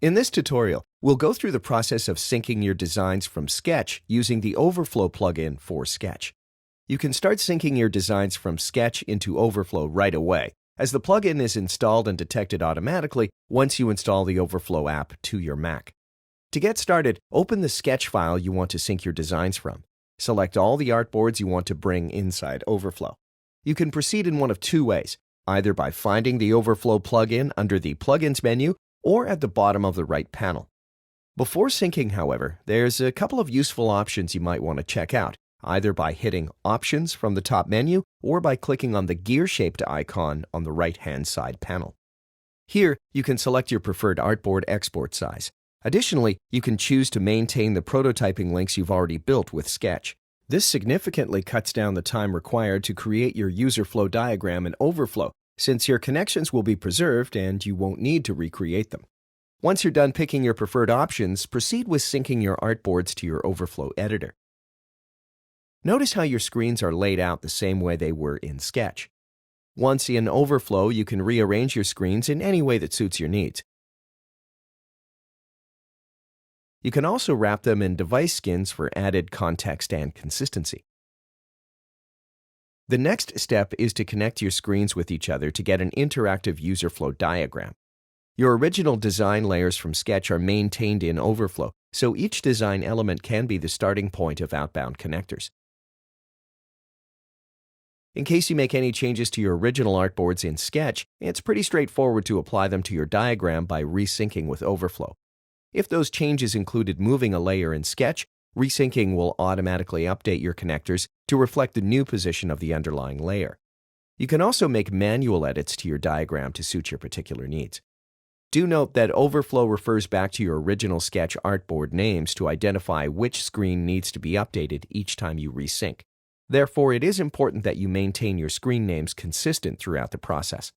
In this tutorial, we'll go through the process of syncing your designs from Sketch using the Overflow plugin for Sketch. You can start syncing your designs from Sketch into Overflow right away, as the plugin is installed and detected automatically once you install the Overflow app to your Mac. To get started, open the Sketch file you want to sync your designs from. Select all the artboards you want to bring inside Overflow. You can proceed in one of two ways, either by finding the Overflow plugin under the Plugins menu or at the bottom of the right panel. Before syncing, however, there's a couple of useful options you might want to check out, either by hitting Options from the top menu or by clicking on the gear-shaped icon on the right-hand side panel. Here, you can select your preferred artboard export size. Additionally, you can choose to maintain the prototyping links you've already built with Sketch. This significantly cuts down the time required to create your user flow diagram in Overflow, since your connections will be preserved and you won't need to recreate them. Once you're done picking your preferred options, proceed with syncing your artboards to your Overflow editor. Notice how your screens are laid out the same way they were in Sketch. Once in Overflow, you can rearrange your screens in any way that suits your needs. You can also wrap them in device skins for added context and consistency. The next step is to connect your screens with each other to get an interactive user flow diagram. Your original design layers from Sketch are maintained in Overflow, so each design element can be the starting point of outbound connectors. In case you make any changes to your original artboards in Sketch, it's pretty straightforward to apply them to your diagram by resyncing with Overflow. If those changes included moving a layer in Sketch, resyncing will automatically update your connectors to reflect the new position of the underlying layer. You can also make manual edits to your diagram to suit your particular needs. Do note that Overflow refers back to your original Sketch artboard names to identify which screen needs to be updated each time you resync. Therefore, it is important that you maintain your screen names consistent throughout the process.